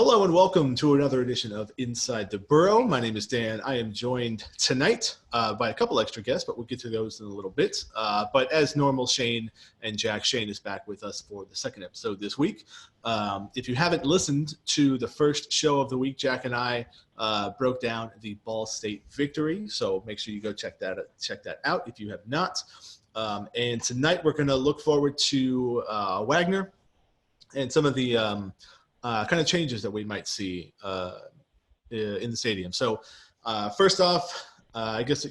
Hello and welcome to another edition of Inside the Burrow. My name is Dan. I am joined tonight by a couple extra guests, but we'll get to those in a little bit. But as normal, Shane and Jack. Shane is back with us for the second episode this week. If you haven't listened to the first show of the week, Jack and I broke down the Ball State victory. So make sure you go check that out if you have not. And tonight we're going to look forward to Wagner and some of the kind of changes that we might see in the stadium. So first off, I guess,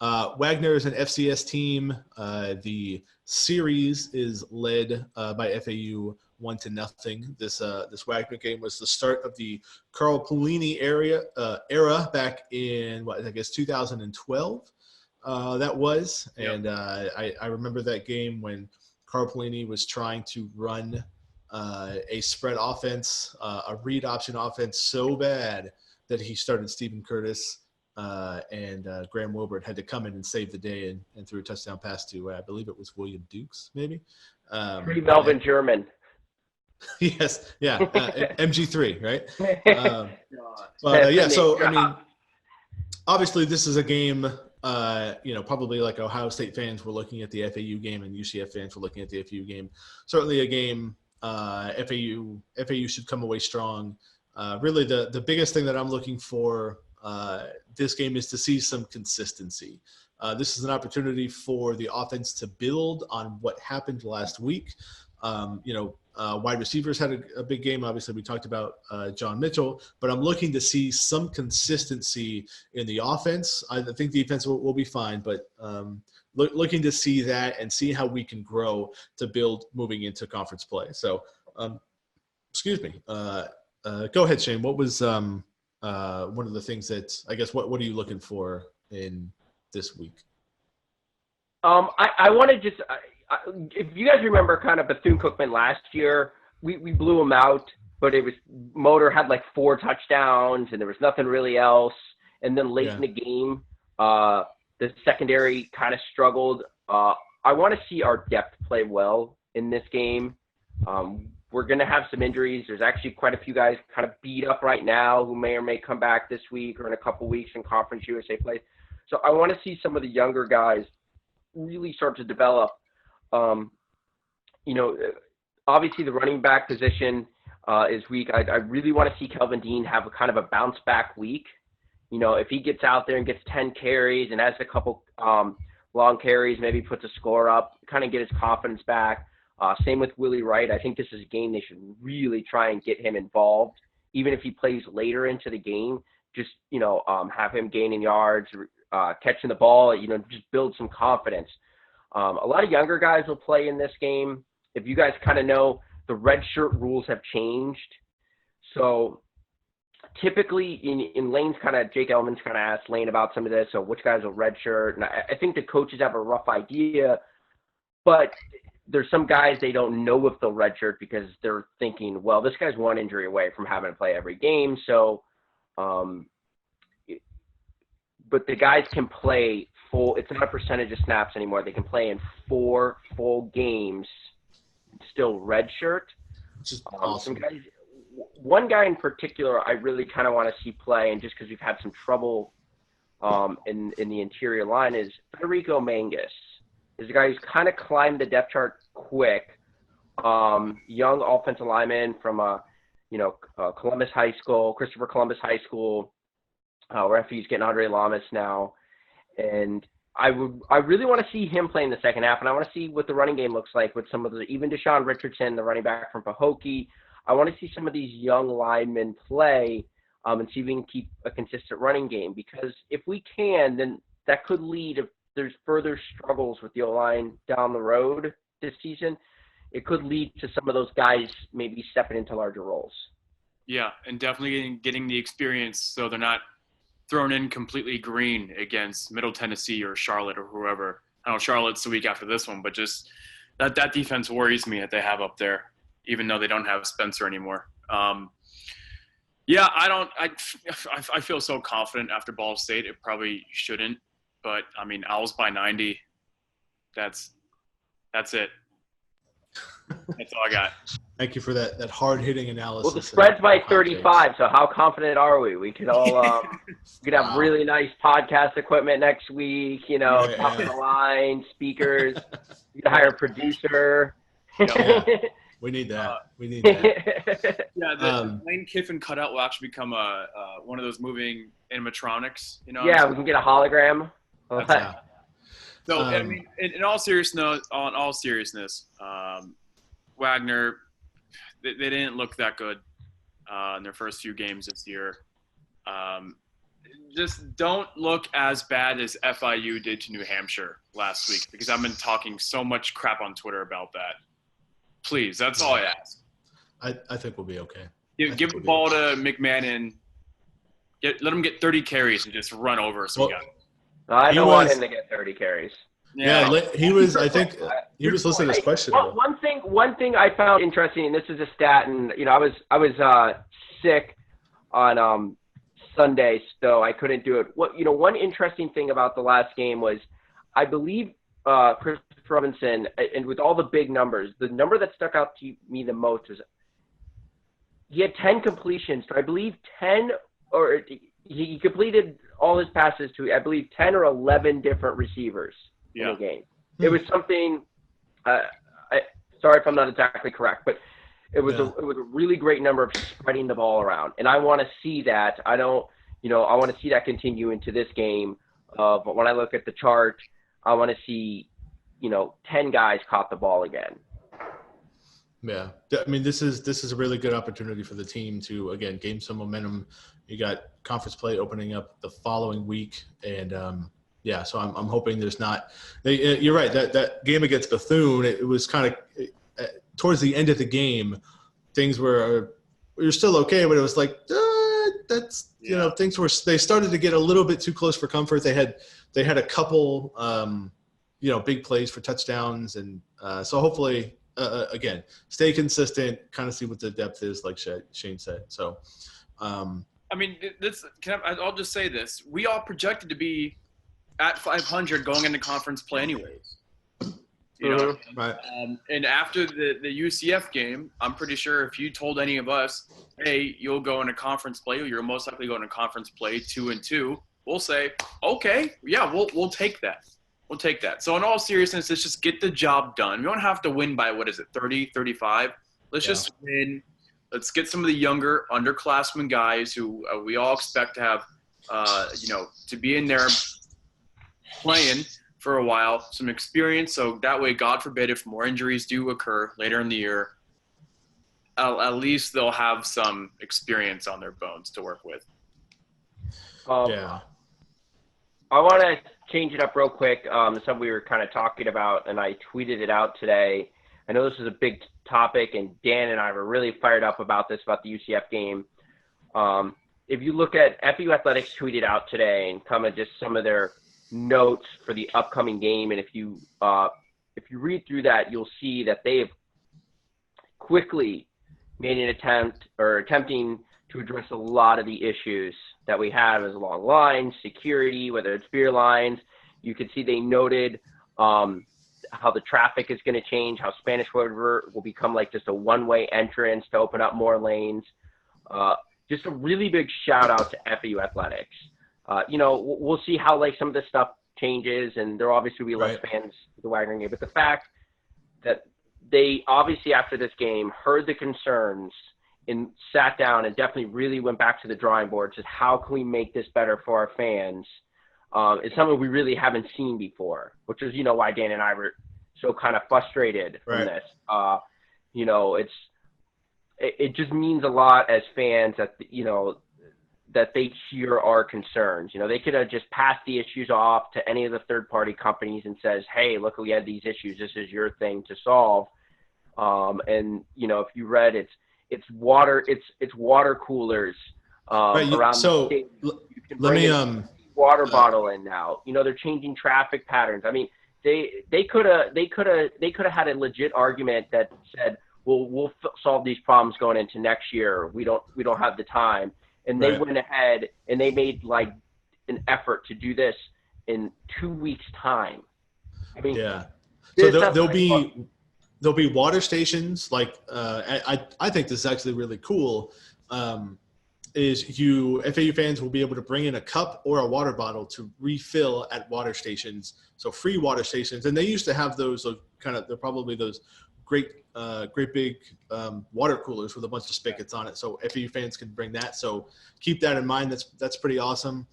Wagner is an FCS team. The series is led by FAU 1-0. This Wagner game was the start of the Carl Pelini era back in, 2012. That was. Yep. And I remember that game when Carl Pelini was trying to run a spread offense, a read option offense so bad that he started Stephen Curtis and Graham Wilbert had to come in and save the day and threw a touchdown pass to, I believe it was William Dukes, maybe. Melvin German. Yes, yeah, MG3, right? So, I mean, obviously this is a game, probably like Ohio State fans were looking at the FAU game and UCF fans were looking at the FAU game. Certainly a game FAU should come away strong. Really, the biggest thing that I'm looking for this game is to see some consistency. This is an opportunity for the offense to build on what happened last week. Wide receivers had a big game. Obviously, we talked about John Mitchell, but I'm looking to see some consistency in the offense. I think defense will be fine, but looking to see that and see how we can grow to build moving into conference play. So, excuse me. Go ahead, Shane. What was one of the things that, I guess, what are you looking for in this week? I want to just if you guys remember kind of Bethune-Cookman last year, we blew them out, but it was Motor had like 4 touchdowns and there was nothing really else. And then late in the game, the secondary kind of struggled. I want to see our depth play well in this game. We're going to have some injuries. There's actually quite a few guys kind of beat up right now who may or may come back this week or in a couple weeks in Conference USA play. So I want to see some of the younger guys really start to develop. Obviously the running back position is weak. I really want to see Kelvin Dean have a kind of a bounce back week. If he gets out there and gets 10 carries and has a couple long carries, maybe puts a score up, kind of get his confidence back. Same with Willie Wright. I think this is a game they should really try and get him involved, even if he plays later into the game. Just have him gaining yards, catching the ball. Just build some confidence. A lot of younger guys will play in this game. If you guys kind of know, the red shirt rules have changed. So typically in Lane's Jake Elman's kind of asked Lane about some of this. So which guys will red shirt? And I think the coaches have a rough idea, but there's some guys they don't know if they'll red shirt because they're thinking, well, this guy's one injury away from having to play every game. So, but the guys can play full. It's not a percentage of snaps anymore. They can play in 4 full games, still red shirt. Which is awesome. One guy in particular, I really kind of want to see play, and just because we've had some trouble in the interior line, is Federico Mangus. Is a guy who's kind of climbed the depth chart quick. Young offensive lineman from Columbus High School, Christopher Columbus High School. Refugee's getting Andre Lamas now. And I really want to see him play in the second half, and I want to see what the running game looks like with some of even Deshaun Richardson, the running back from Pahokee. I want to see some of these young linemen play and see if we can keep a consistent running game, because if we can, then that could lead, if there's further struggles with the O-line down the road this season, it could lead to some of those guys maybe stepping into larger roles. Yeah, and definitely getting the experience so they're not thrown in completely green against Middle Tennessee or Charlotte or whoever. I know Charlotte's the week after this one, but just that defense worries me that they have up there, even though they don't have Spencer anymore. I feel so confident after Ball State. It probably shouldn't, but I mean, Owls by 90. That's it. That's all I got. Thank you for that hard-hitting analysis. Well, the spread's by 35, so how confident are we? We could all we could have really nice podcast equipment next week, top of the line, speakers. You could hire a producer. Yeah. We need that. Yeah, the Lane Kiffin cutout will actually become one of those moving animatronics. Yeah, we can get a hologram. So, I mean, in all seriousness, Wagner, they didn't look that good in their first few games this year. Just don't look as bad as FIU did to New Hampshire last week, because I've been talking so much crap on Twitter about that. Please, that's all I ask. I think we'll be okay. Give the ball to McMahon. Let him get 30 carries and just run over some guys. I don't want him to get 30 carries. Yeah, he was. I think he was listening to this question. One thing I found interesting, and this is a stat, and I was sick on Sunday, so I couldn't do it. One interesting thing about the last game was, I believe Chris Robinson, and with all the big numbers, the number that stuck out to me the most was he had 10 completions. So I believe 10, or he completed all his passes to, I believe, 10 or 11 different receivers in a game. It was something. Sorry if I'm not exactly correct, but it was a really great number of spreading the ball around, and I want to see that. I want to see that continue into this game. But when I look at the chart, I want to see, 10 guys caught the ball again. Yeah. I mean, this is a really good opportunity for the team to, again, gain some momentum. You got conference play opening up the following week. And, so I'm hoping there's not – you're right. That game against Bethune, it was kind of towards the end of the game, things were – you're still okay, but it was like things were – they started to get a little bit too close for comfort. They had a couple big plays for touchdowns, and so hopefully again, stay consistent, kind of see what the depth is, like Shane said. So I mean, I'll just say this: we all projected to be at 500 going into conference play anyways. Right. And after the UCF game, I'm pretty sure if you told any of us, hey, you'll go into conference play, or you're most likely going to conference play 2-2, we'll say, okay, yeah, we'll take that. We'll take that. So in all seriousness, let's just get the job done. We don't have to win by, 30, 35. Let's just win. Let's get some of the younger underclassmen guys who we all expect to have, to be in there playing for a while, some experience. So that way, God forbid, if more injuries do occur later in the year, at least they'll have some experience on their bones to work with. I want to change it up real quick. Something we were kind of talking about, and I tweeted it out today. I know this is a big topic, and Dan and I were really fired up about this, about the UCF game. If you look at FAU Athletics tweeted out today and kind of just some of their notes for the upcoming game, and if you read through that, you'll see that they have quickly made an attempting to address a lot of the issues that we have as long lines, security, whether it's beer lines. You can see they noted how the traffic is going to change, how Spanish River will become like just a one-way entrance to open up more lanes. Just a really big shout out to FAU Athletics. We'll see how some of this stuff changes, and there obviously will be less fans of the Wagner game. But the fact that they obviously after this game heard the concerns and sat down and definitely really went back to the drawing board, just how can we make this better for our fans, is something we really haven't seen before, which is, why Dan and I were so kind of frustrated from this. It just means a lot as fans that, that they hear our concerns. They could have just passed the issues off to any of the third-party companies and says, hey, look, we had these issues. This is your thing to solve. If you read it's water coolers around so the state. Let me water bottle in now. They're changing traffic patterns. I mean, they could have had a legit argument that said, well, we'll solve these problems going into next year. We don't have the time. And they went ahead and they made an effort to do this in 2 weeks' time. I mean, so there'll be there'll be water stations. Like I think this is actually really cool. Is FAU fans will be able to bring in a cup or a water bottle to refill at water stations. So free water stations, and they used to have those they're probably those great big water coolers with a bunch of spigots on it. So FAU fans can bring that. So keep that in mind. That's pretty awesome.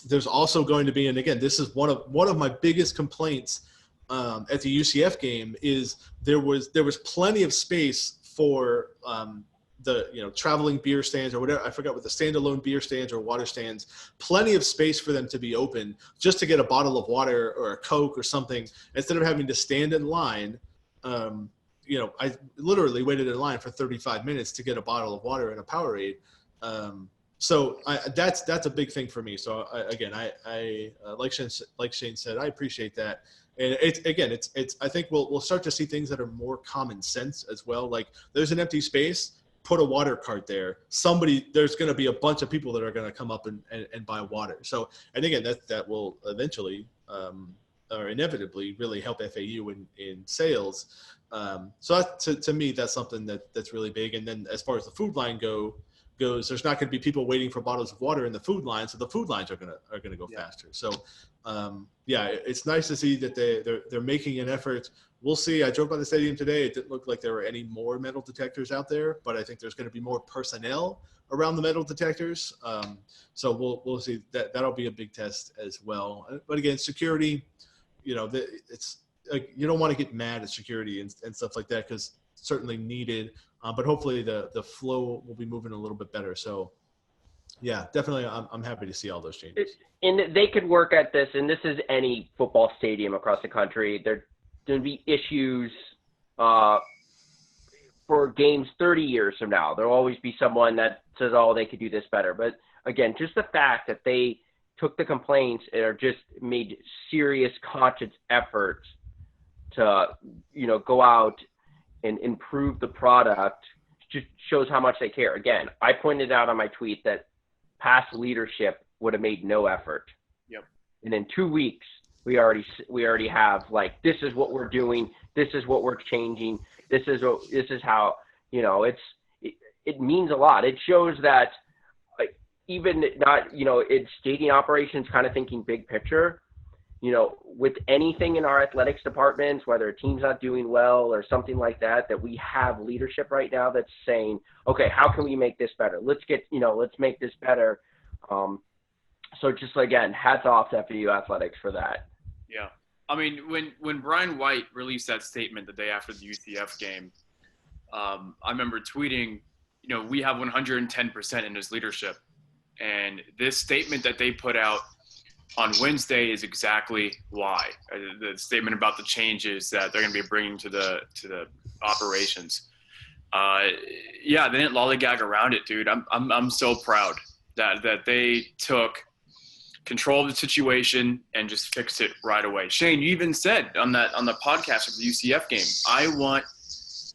There's also going to be, and again, this is one of my biggest complaints at the UCF game is there was plenty of space for the traveling beer stands or whatever. I forgot what the standalone beer stands or water stands. Plenty of space for them to be open just to get a bottle of water or a Coke or something instead of having to stand in line. I literally waited in line for 35 minutes to get a bottle of water and a Powerade. So that's a big thing for me. So I like Shane said, I appreciate that. And it's I think we'll start to see things that are more common sense as well. Like there's an empty space, put a water cart there. There's going to be a bunch of people that are going to come up and buy water. So, and again, that will eventually or inevitably really help FAU in sales. So to me, that's something that's really big. And then as far as the food line goes, there's not going to be people waiting for bottles of water in the food line. So the food lines are going to go faster. So it's nice to see that they're making an effort. We'll see. I drove by the stadium today. It didn't look like there were any more metal detectors out there, but I think there's going to be more personnel around the metal detectors. So we'll see. That'll be a big test as well. But again, security, it's like you don't want to get mad at security and stuff like that because it's certainly needed. But hopefully the flow will be moving a little bit better. So yeah, definitely. I'm happy to see all those changes. And they could work at this, and this is any football stadium across the country. There going to be issues for games 30 years from now. There'll always be someone that says, oh, they could do this better. But again, just the fact that they took the complaints and are just made serious conscious efforts to, go out and improve the product just shows how much they care. Again, I pointed out on my tweet that past leadership would have made no effort. Yep. And in 2 weeks, we already have like, this is what we're doing. This is what we're changing. This is how, it means a lot. It shows that even not, it's stadium operations kind of thinking big picture, with anything in our athletics departments, whether a team's not doing well or something like that we have leadership right now that's saying, okay, how can we make this better? Let's make this better. So just again, hats off to FAU athletics for that. Yeah. I mean, when Brian White released that statement the day after the UCF game, I remember tweeting, we have 110% in his leadership. And this statement that they put out on Wednesday is exactly why. The statement about the changes that they're going to be bringing to the operations. They didn't lollygag around it, dude. I'm so proud that they took control of the situation and just fixed it right away. Shane, you even said on the podcast of the UCF game, I want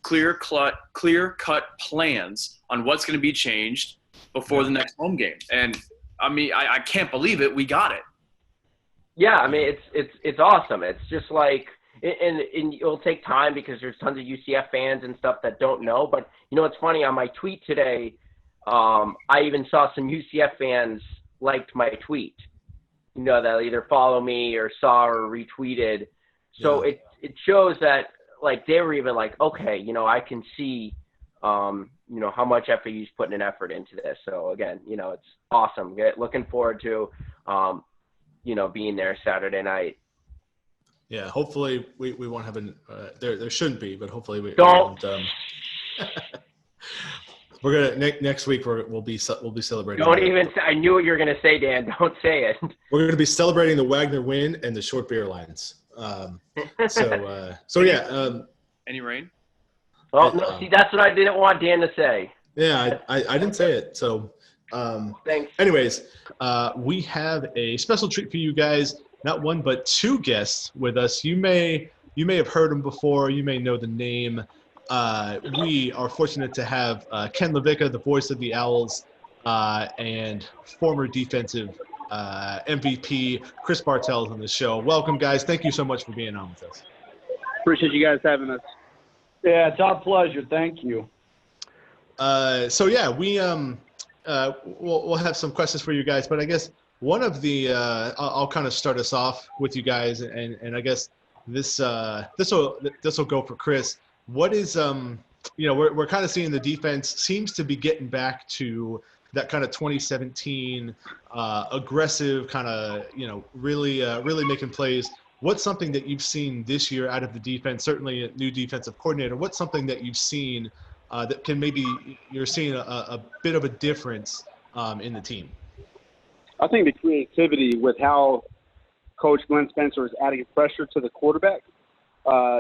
clear-cut plans on what's going to be changed before the next home game. And I mean, I can't believe it. We got it. Yeah, I mean, it's awesome. It's just like, and it'll take time because there's tons of UCF fans and stuff that don't know. But it's funny, on my tweet today, I even saw some UCF fans liked my tweet. They'll either follow me or saw or retweeted. So it shows that like they were even like, okay, I can see, how much FAU's putting an effort into this. So again, it's awesome. Looking forward to, being there Saturday night. Yeah, hopefully we won't have there shouldn't be, but hopefully we don't. We're gonna next week we'll be celebrating. Don't even. I knew what you were gonna say, Dan. Don't say it. We're gonna be celebrating the Wagner win and the short beer lines. Any rain? Well, no. See, that's what I didn't want Dan to say. Yeah, I didn't say it. So, thanks. Anyways, we have a special treat for you guys. Not one, but two guests with us. You may have heard them before. You may know the name. We are fortunate to have Ken LaVicka, the voice of the Owls, and former defensive MVP Kris Bartels on the show. Welcome, guys. Thank you so much for being on with us. Appreciate you guys having us. Yeah, it's our pleasure. Thank you. So yeah, we'll have some questions for you guys, but I guess one of the I'll kind of start us off with you guys, and I guess this will go for Kris. What is we're kind of seeing the defense seems to be getting back to that kind of 2017 aggressive kind of really making plays. What's something that you've seen this year out of the defense? Certainly a new defensive coordinator. What's something that you've seen that can maybe you're seeing a bit of a difference in the team? I think the creativity with how Coach Glenn Spencer is adding pressure to the quarterback.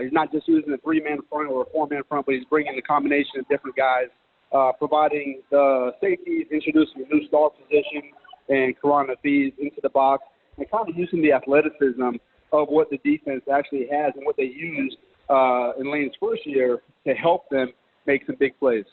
He's not just using a 3-man front or a 4-man front, but he's bringing a combination of different guys, providing the safeties, introducing a new star position, and Karan Hafiz into the box, and kind of using the athleticism of what the defense actually has and what they used in Lane's first year to help them make some big plays.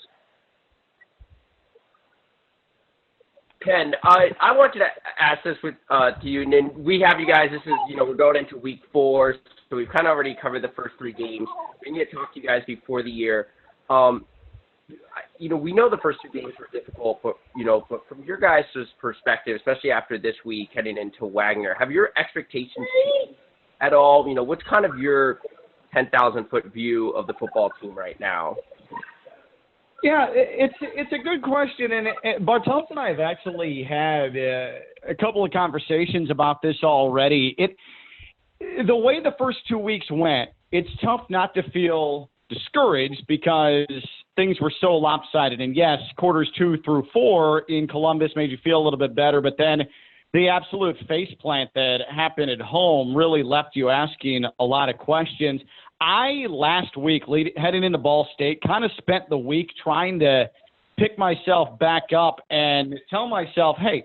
Ken, I wanted to ask this to you, and then we have you guys. This is, we're going into week 4, so we've kind of already covered the first 3 games. We need to talk to you guys before the year. We know the first 2 games were difficult, but from your guys' perspective, especially after this week heading into Wagner, have your expectations changed at all? What's kind of your 10,000-foot view of the football team right now? Yeah, it's a good question, and Bartels and I have actually had a couple of conversations about this already. The way the first 2 weeks went, it's tough not to feel discouraged because things were so lopsided. And yes, quarters 2 through 4 in Columbus made you feel a little bit better, but then the absolute faceplant that happened at home really left you asking a lot of questions. I, last week, heading into Ball State, kind of spent the week trying to pick myself back up and tell myself, hey,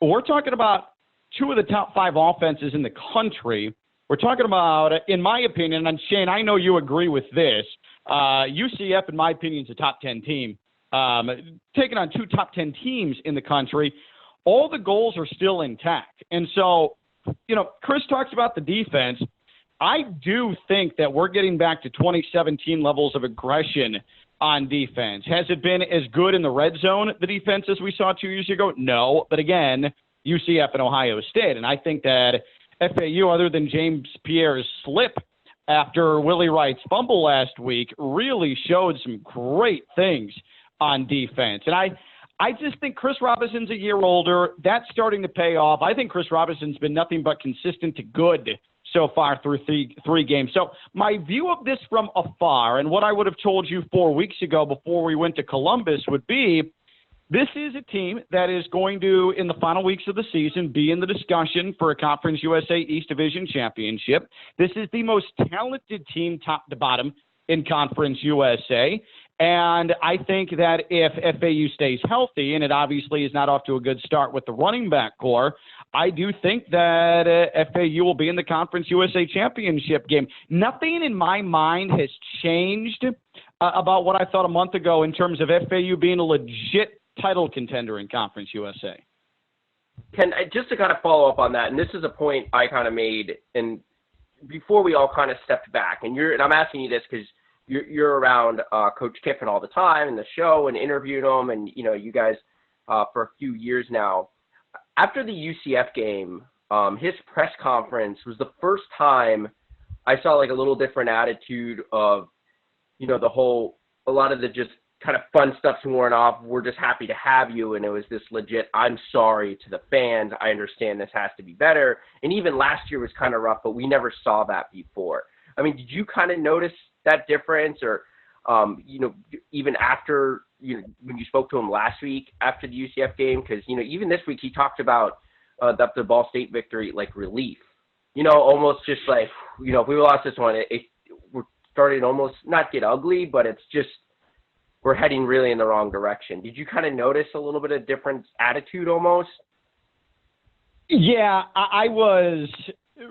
we're talking about 2 of the top 5 offenses in the country. We're talking about, in my opinion, and Shane, I know you agree with this, UCF, in my opinion, is a top 10 team. Taking on 2 top 10 teams in the country, all the goals are still intact. And so, Kris talks about the defense. I do think that we're getting back to 2017 levels of aggression on defense. Has it been as good in the red zone, the defense, as we saw 2 years ago? No. But again, UCF and Ohio State. And I think that FAU, other than James Pierre's slip after Willie Wright's fumble last week, really showed some great things on defense. And I just think Chris Robinson's a year older. That's starting to pay off. I think Chris Robinson's been nothing but consistent to good so far through three games. So my view of this from afar, and what I would have told you 4 weeks ago before we went to Columbus, would be this is a team that is going to, in the final weeks of the season, be in the discussion for a Conference USA East Division championship. This is the most talented team top to bottom in Conference USA. And I think that if FAU stays healthy, and it obviously is not off to a good start with the running back core, I do think that FAU will be in the Conference USA championship game. Nothing in my mind has changed about what I thought a month ago in terms of FAU being a legit title contender in Conference USA. Ken, just to kind of follow up on that, and this is a point I kind of made, and before we all kind of stepped back, and I'm asking you this because you're around Coach Kiffin all the time in the show and interviewed him, and you guys for a few years now. After the UCF game, his press conference was the first time I saw like a little different attitude of, a lot of the just kind of fun stuff's worn off. We're just happy to have you. And it was this legit, I'm sorry to the fans. I understand this has to be better. And even last year was kind of rough, but we never saw that before. I mean, did you kind of notice that difference or, even after, when you spoke to him last week after the UCF game? Because, even this week he talked about the Ball State victory, like relief, almost just like, if we lost this one, we're starting to almost not get ugly, but it's just, we're heading really in the wrong direction. Did you kind of notice a little bit of different attitude almost? Yeah, I was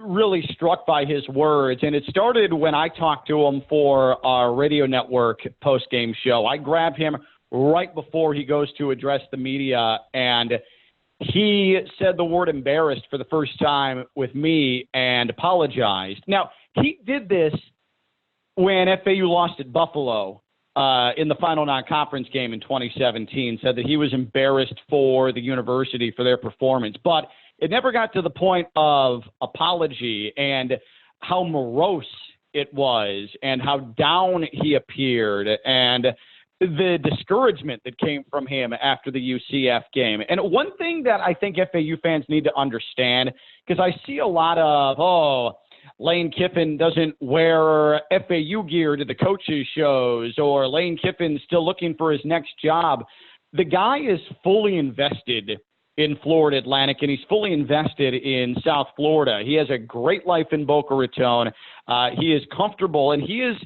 really struck by his words, and it started when I talked to him for our radio network post-game show. I grabbed him right before he goes to address the media, and he said the word embarrassed for the first time with me and apologized. Now, he did this when FAU lost at Buffalo in the final non-conference game in 2017, said that he was embarrassed for the university for their performance. But it never got to the point of apology and how morose it was and how down he appeared and the discouragement that came from him after the UCF game. And one thing that I think FAU fans need to understand, because I see a lot of, Lane Kiffin doesn't wear FAU gear to the coaches' shows, or Lane Kiffin's still looking for his next job. The guy is fully invested in Florida Atlantic, and he's fully invested in South Florida. He has a great life in Boca Raton. He is comfortable, and he is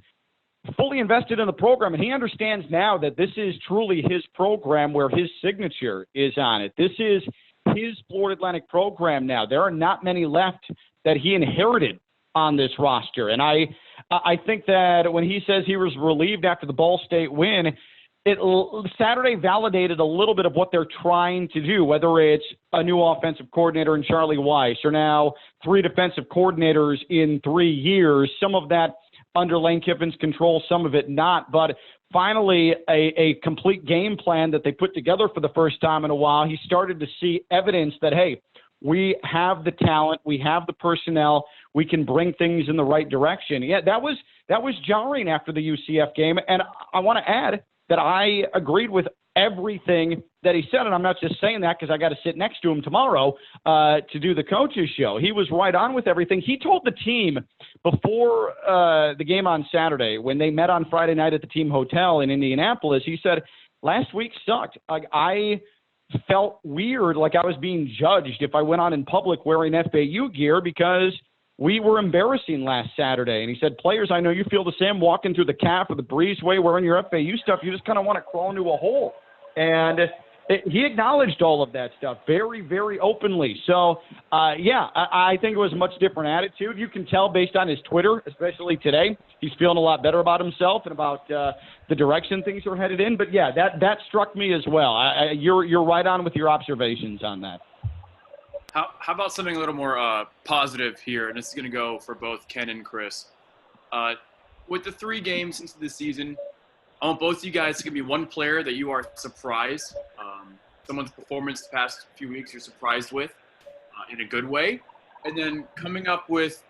fully invested in the program, and he understands now that this is truly his program where his signature is on it. This is his Florida Atlantic program now. There are not many left that he inherited on this roster. And I think that when he says he was relieved after the Ball State win, Saturday validated a little bit of what they're trying to do, whether it's a new offensive coordinator in Charlie Weiss, or now 3 defensive coordinators in 3 years, some of that under Lane Kiffin's control, some of it not. But finally, a complete game plan that they put together for the first time in a while. He started to see evidence that, hey, we have the talent, we have the personnel, we can bring things in the right direction. Yeah, that was jarring after the UCF game, and I want to add that I agreed with everything that he said, and I'm not just saying that because I got to sit next to him tomorrow to do the coaches show. He was right on with everything. He told the team before the game on Saturday, when they met on Friday night at the team hotel in Indianapolis, he said, last week sucked. I felt weird, like I was being judged if I went on in public wearing FAU gear because we were embarrassing last Saturday. And he said, players, I know you feel the same, walking through the CAF or the breezeway wearing your FAU stuff. You just kind of want to crawl into a hole. And he acknowledged all of that stuff very, very openly. So, I think it was a much different attitude. You can tell based on his Twitter, especially today, he's feeling a lot better about himself and about the direction things are headed in. But, yeah, that struck me as well. You're right on with your observations on that. How about something a little more positive here? And this is going to go for both Ken and Kris. With the 3 games into the season, I want both of you guys to give me one player that you are surprised, someone's performance the past few weeks you're surprised with in a good way. And then coming up with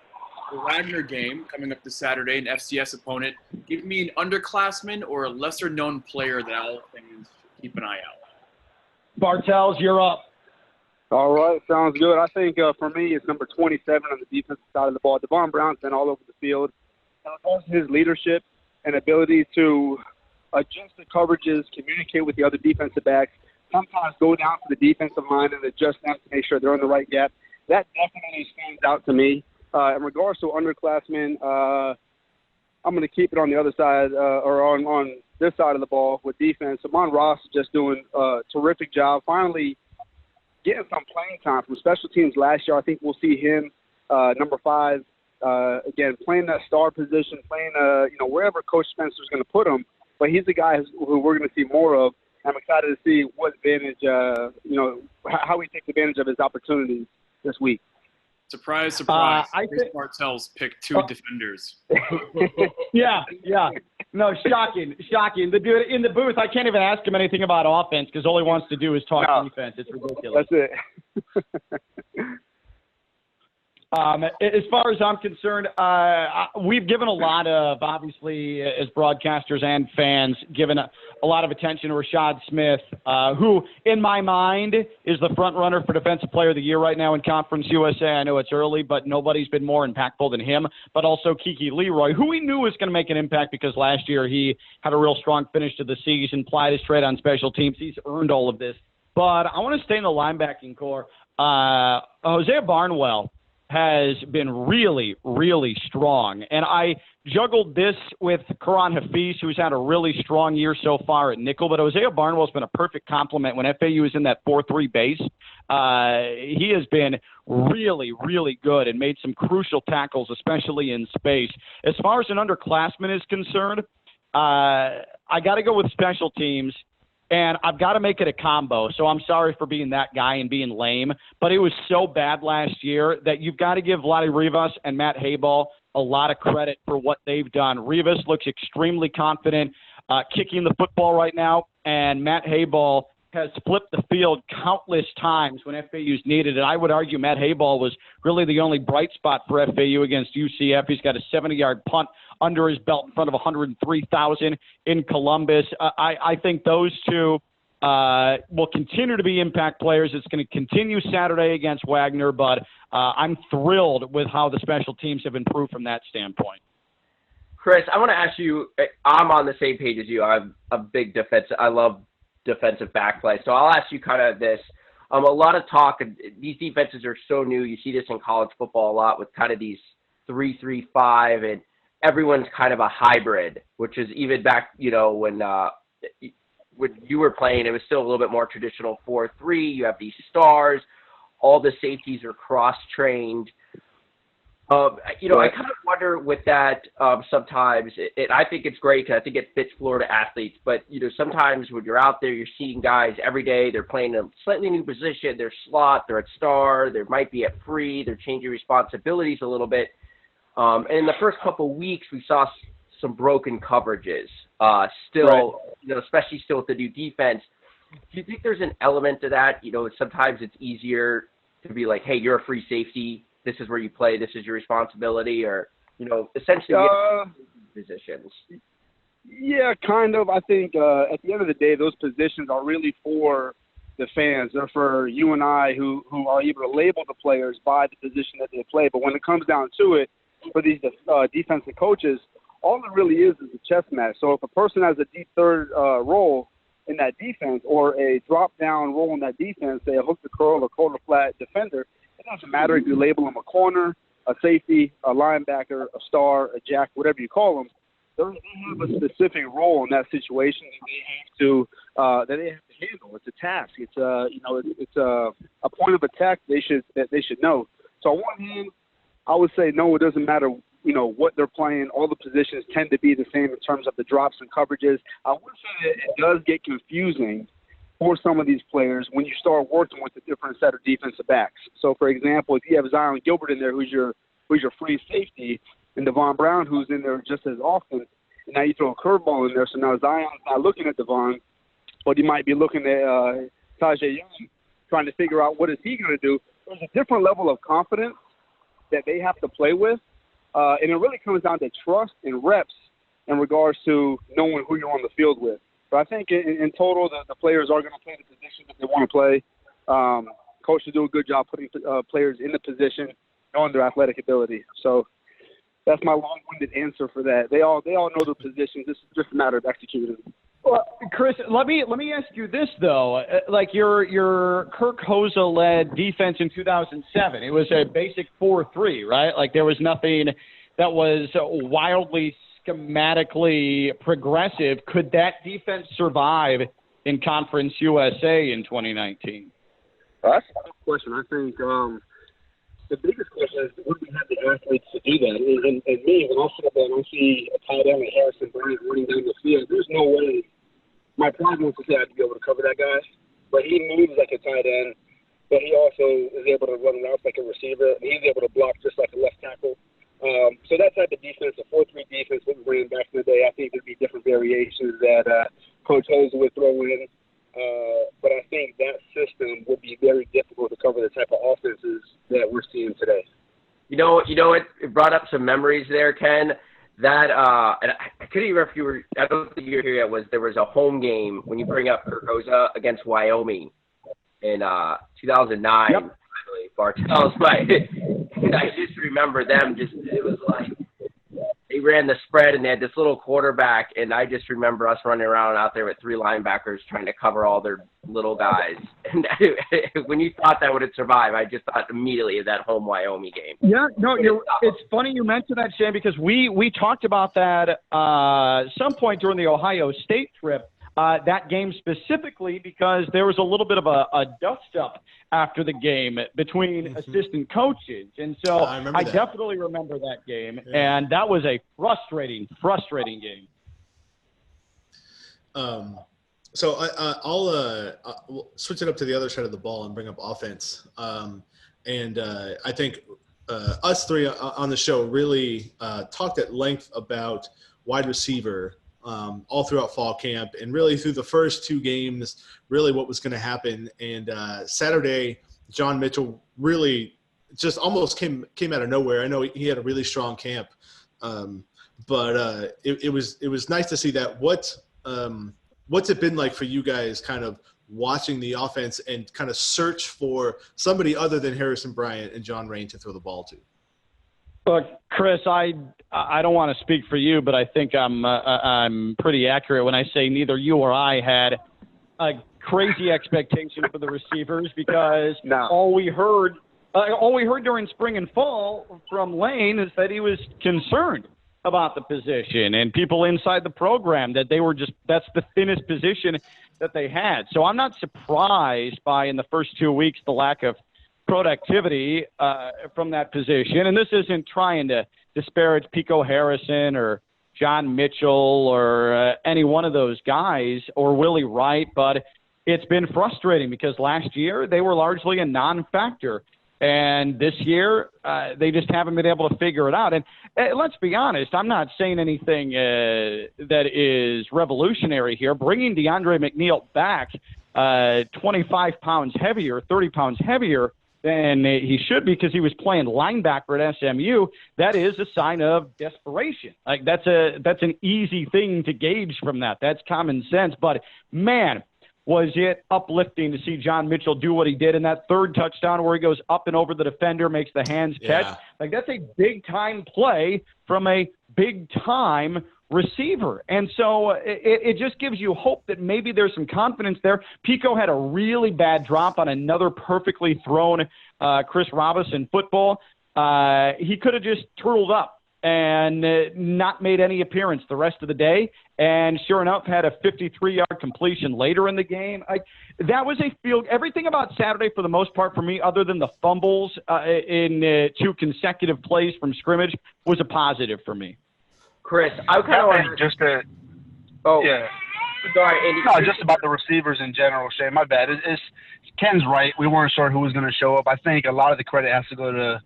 the Wagner game, coming up this Saturday, an FCS opponent, give me an underclassman or a lesser-known player that all things keep an eye out. Bartels, you're up. All right, sounds good. I think for me, it's number 27 on the defensive side of the ball. Devon Brown's been all over the field. And his leadership and ability to adjust the coverages, communicate with the other defensive backs, sometimes go down to the defensive line and adjust them to make sure they're in the right gap. That definitely stands out to me. In regards to underclassmen, I'm going to keep it on the other side or on this side of the ball with defense. Amon Ross is just doing a terrific job. Finally getting some playing time from special teams last year. I think we'll see him, number 5, again, playing that star position, playing, wherever Coach Spencer's going to put him. But he's a guy who we're going to see more of. I'm excited to see what advantage, how he takes advantage of his opportunities this week. Surprise, surprise. Kris Bartels picked 2 defenders. Yeah. No, shocking. The dude in the booth, I can't even ask him anything about offense because all he wants to do is talk defense. It's ridiculous. That's it. As far as I'm concerned, we've given a lot of, obviously, as broadcasters and fans, given a lot of attention to Rashad Smith, who, in my mind, is the front runner for Defensive Player of the Year right now in Conference USA. I know it's early, but nobody's been more impactful than him. But also Kiki Leroy, who we knew was going to make an impact because last year he had a real strong finish to the season, plied his trade on special teams. He's earned all of this. But I want to stay in the linebacking core. Hosea Barnwell has been really, really strong. And I juggled this with Karan Hafiz, who's had a really strong year so far at nickel. But Hosea Barnwell's been a perfect complement when FAU is in that 4-3 base. He has been really, really good and made some crucial tackles, especially in space. As far as an underclassman is concerned, I got to go with special teams. And I've got to make it a combo. So I'm sorry for being that guy and being lame. But it was so bad last year that you've got to give Vlade Rivas and Matt Hayball a lot of credit for what they've done. Rivas looks extremely confident kicking the football right now, and Matt Hayball has flipped the field countless times when FAU's needed it. I would argue Matt Hayball was really the only bright spot for FAU against UCF. He's got a 70-yard punt under his belt in front of 103,000 in Columbus. I think those two will continue to be impact players. It's going to continue Saturday against Wagner, but I'm thrilled with how the special teams have improved from that standpoint. Kris, I want to ask you, I'm on the same page as you. I'm a big I love defensive back play. So I'll ask you kind of this. A lot of talk, these defenses are so new. You see this in college football a lot with kind of these 3-3-5, and everyone's kind of a hybrid, which is even back, when you were playing, it was still a little bit more traditional 4-3. You have these stars. All the safeties are cross-trained. I kind of wonder with that sometimes. I think it's great because I think it fits Florida athletes. But, sometimes when you're out there, you're seeing guys every day. They're playing a slightly new position. They're slot. They're at star. They might be at free. They're changing responsibilities a little bit. And in the first couple of weeks, we saw some broken coverages. Still, especially still with the new defense. Do you think there's an element to that? Sometimes it's easier to be like, hey, you're a free safety. This is where you play. This is your responsibility, or essentially positions. Yeah, kind of. I think at the end of the day, those positions are really for the fans. They're for you and I who are able to label the players by the position that they play. But when it comes down to it, for these defensive coaches, all it really is a chess match. So if a person has a deep third role in that defense, or a drop down role in that defense, say a hook to curl or quarter flat defender, it doesn't matter if you label them a corner, a safety, a linebacker, a star, a jack, whatever you call them. They have a specific role in that situation that they have to handle. It's a task. It's a point of attack they should know. So on one hand, I would say no, it doesn't matter. What they're playing. All the positions tend to be the same in terms of the drops and coverages. I would say that it does get confusing for some of these players when you start working with a different set of defensive backs. So, for example, if you have Zion Gilbert in there, who's your free safety, and Devon Brown, who's in there just as often, and now you throw a curveball in there, so now Zion's not looking at Devon, but he might be looking at Tajay Young, trying to figure out what is he going to do. There's a different level of confidence that they have to play with, and it really comes down to trust and reps in regards to knowing who you're on the field with. But I think in total, the players are going to play the position that they want to play. Coaches do a good job putting players in the position, knowing their athletic ability. So that's my long-winded answer for that. They all know their positions. This is just a matter of executing. Well, Kris, let me ask you this though. Like your Kirk Hosa-led defense in 2007, it was a basic 4-3, right? Like there was nothing that was wildly schematically progressive. Could that defense survive in Conference USA in 2019? That's a good question. I think the biggest question is, would we have the athletes to do that? And me, when I sit up there and I see a tight end like Harrison Bryant running down the field, there's no way. My pride wants to say I'd be able to cover that guy, but he moves like a tight end, but he also is able to run routes like a receiver, and he's able to block just like a left tackle. So that type of defense, a 4-3 defense, what we ran back in the day, I think there'd be different variations that Coach Hosa would throw in. But I think that system would be very difficult to cover the type of offenses that we're seeing today. It brought up some memories there, Ken. That and I couldn't even remember if you were. I don't think you were here yet. There was a home game when you bring up Kirk Hosa against Wyoming in 2009. Yep. I believe Bartels. I just remember them. It was like they ran the spread and they had this little quarterback, and I just remember us running around out there with three linebackers trying to cover all their little guys. And when you thought that would survive, I just thought immediately of that home Wyoming game. Yeah, no, it's funny you mentioned that, Shane, because we talked about that some point during the Ohio State trip, that game specifically, because there was a little bit of a dust-up after the game between assistant coaches. And so I definitely remember that game, and that was a frustrating game. So I'll switch it up to the other side of the ball and bring up offense. I think us three on the show really talked at length about wide receiver all throughout fall camp and really through the first 2 games, really what was going to happen. And Saturday, John Mitchell really just almost came out of nowhere. I know he had a really strong camp, but it was nice to see that. What's it been like for you guys kind of watching the offense and kind of search for somebody other than Harrison Bryant and John Rain to throw the ball to? Look, Chris, I don't want to speak for you, but I think I'm pretty accurate when I say neither you or I had a crazy expectation for the receivers because all we heard during spring and fall from Lane is that he was concerned about the position and people inside the program that that's the thinnest position that they had. So I'm not surprised by in the first 2 weeks the lack of productivity from that position. And this isn't trying to disparage Pico Harrison or John Mitchell or any one of those guys or Willie Wright, but it's been frustrating because last year they were largely a non-factor. And this year, they just haven't been able to figure it out. And let's be honest, I'm not saying anything that is revolutionary here. Bringing DeAndre McNeil back 25 pounds heavier, 30 pounds heavier than he should be because he was playing linebacker at SMU, that is a sign of desperation. Like that's an easy thing to gauge from that. That's common sense. But, man, was it uplifting to see John Mitchell do what he did in that third touchdown where he goes up and over the defender, makes the hands catch. Yeah. Like that's a big-time play from a big-time receiver. And so it just gives you hope that maybe there's some confidence there. Pico had a really bad drop on another perfectly thrown Chris Robinson football. He could have just turtled up and not made any appearance the rest of the day. And sure enough, had a 53-yard completion later in the game. That was a field. Everything about Saturday, for the most part, for me, other than the fumbles in 2 consecutive plays from scrimmage, was a positive for me. Chris, I kind of want just to. Oh, yeah. Sorry, Andy. No, just about the receivers in general, Shay. My bad. Ken's right. We weren't sure who was going to show up. I think a lot of the credit has to go to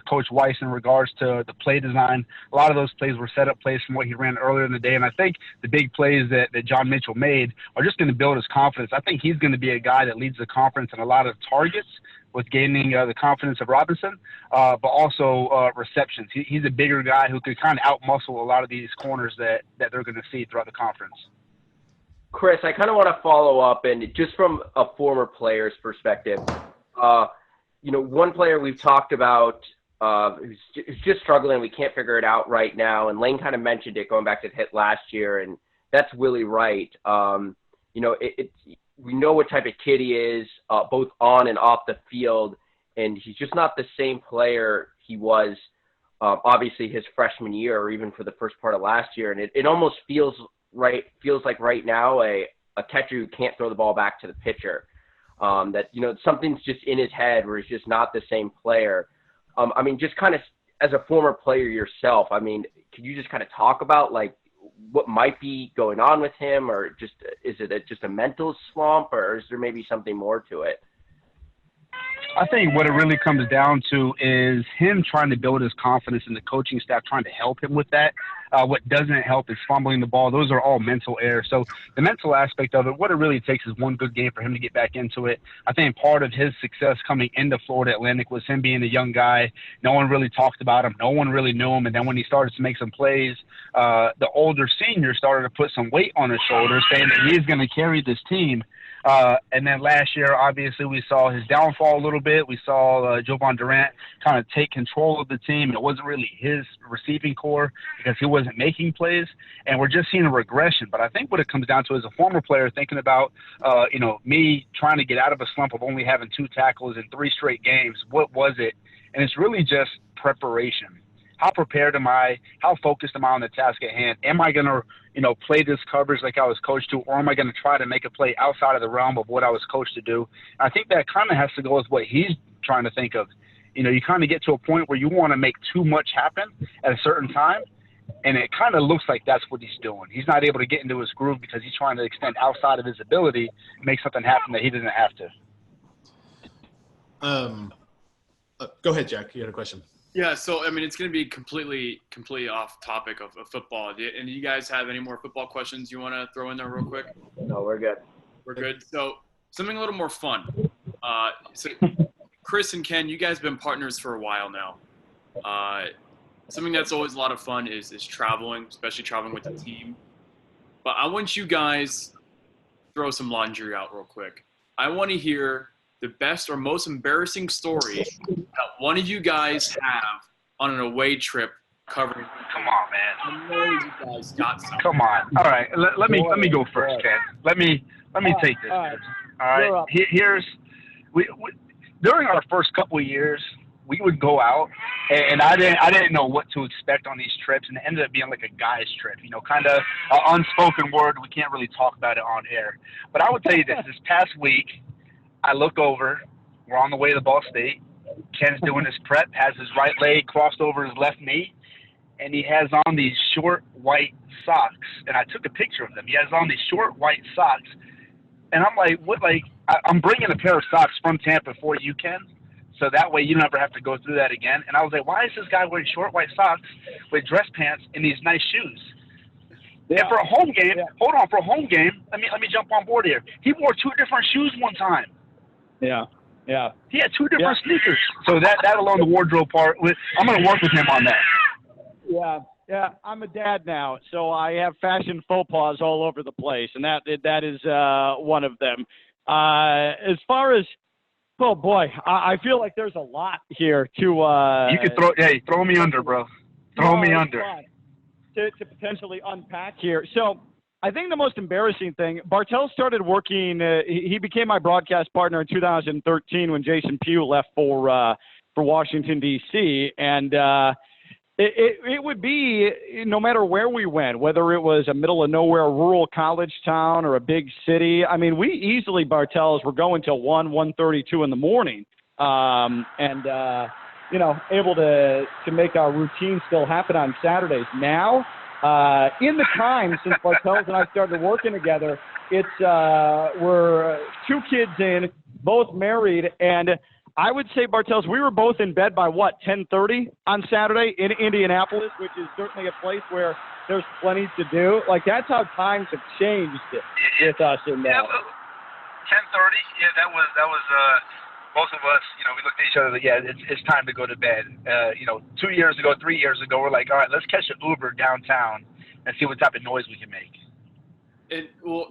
Coach Weiss in regards to the play design. A lot of those plays were set up plays from what he ran earlier in the day, and I think the big plays that John Mitchell made are just going to build his confidence. I think he's going to be a guy that leads the conference in a lot of targets with gaining the confidence of Robinson, but also receptions. He's a bigger guy who could kind of out-muscle a lot of these corners that they're going to see throughout the conference. Chris, I kind of want to follow up, and just from a former player's perspective, one player we've talked about who's just struggling, we can't figure it out right now, and Lane kind of mentioned it going back to the hit last year, and that's Willie Wright. We know what type of kid he is, both on and off the field, and he's just not the same player he was obviously his freshman year or even for the first part of last year, and it almost feels like right now a catcher who can't throw the ball back to the pitcher. That something's just in his head where he's just not the same player. Just kind of as a former player yourself, could you just kind of talk about like what might be going on with him, or just is it just a mental slump, or is there maybe something more to it? I think what it really comes down to is him trying to build his confidence and the coaching staff trying to help him with that. What doesn't help is fumbling the ball. Those are all mental errors. So the mental aspect of it, what it really takes is one good game for him to get back into it. I think part of his success coming into Florida Atlantic was him being a young guy. No one really talked about him. No one really knew him. And then when he started to make some plays, the older senior started to put some weight on his shoulders, saying that he's going to carry this team. And then last year, obviously, we saw his downfall a little bit. We saw Jovan Durant kind of take control of the team. It wasn't really his receiving core because he wasn't making plays. And we're just seeing a regression. But I think what it comes down to is a former player thinking about, me trying to get out of a slump of only having 2 tackles in 3 straight games. What was it? And it's really just preparation. How prepared am I? How focused am I on the task at hand? Am I going to, play this coverage like I was coached to, or am I going to try to make a play outside of the realm of what I was coached to do? And I think that kind of has to go with what he's trying to think of. You kind of get to a point where you want to make too much happen at a certain time, and it kind of looks like that's what he's doing. He's not able to get into his groove because he's trying to extend outside of his ability, make something happen that he doesn't have to. Go ahead, Jack. You had a question. Yeah, so I mean, it's going to be completely off topic of football. And do you guys have any more football questions you want to throw in there real quick? No, we're good. We're good. So something a little more fun. So Kris and Ken, you guys have been partners for a while now. Something that's always a lot of fun is traveling, especially traveling with the team. But I want you guys throw some laundry out real quick. I want to hear the best or most embarrassing story that one of you guys have on an away trip covering. Come on, man. I know you guys got something. Come on. All right. Let me go first, Ken. Let me take this. All right. All right. Here's during our first couple of years, we would go out, and I didn't know what to expect on these trips, and it ended up being like a guy's trip, kind of unspoken word. We can't really talk about it on air. But I would tell you this past week, I look over, we're on the way to Ball State. Ken's doing his prep, has his right leg crossed over his left knee, and he has on these short white socks. And I took a picture of them. He has on these short white socks. And I'm like, what? Like, I'm bringing a pair of socks from Tampa for you, Ken, so that way you never have to go through that again. And I was like, why is this guy wearing short white socks with dress pants and these nice shoes? Yeah. And for a home game, hold on, for a home game, let me jump on board here. He wore 2 different shoes one time. Yeah. He had 2 different sneakers. So that alone, the wardrobe part, I'm going to work with him on that. Yeah. I'm a dad now, so I have fashion faux pas all over the place, and that is one of them. As far as, oh boy, I feel like there's a lot here to. You could throw me under, bro. Throw me under. To potentially unpack here. So I think the most embarrassing thing, Bartels started working. He became my broadcast partner in 2013 when Jason Pugh left for Washington D.C. and it would be no matter where we went, whether it was a middle of nowhere rural college town or a big city. I mean, we easily Bartels were going till 1:32 in the morning, able to make our routine still happen on Saturdays. Now, in the time since Bartels and I started working together, it's we're 2 kids in, both married, and I would say, Bartels, we were both in bed by 10:30 on Saturday in Indianapolis, which is certainly a place where there's plenty to do. Like, that's how times have changed with us in that. 10:30. Yeah, that was most of us. We looked at each other like, yeah, it's time to go to bed. 2 years ago, 3 years ago, we're like, all right, let's catch an Uber downtown and see what type of noise we can make.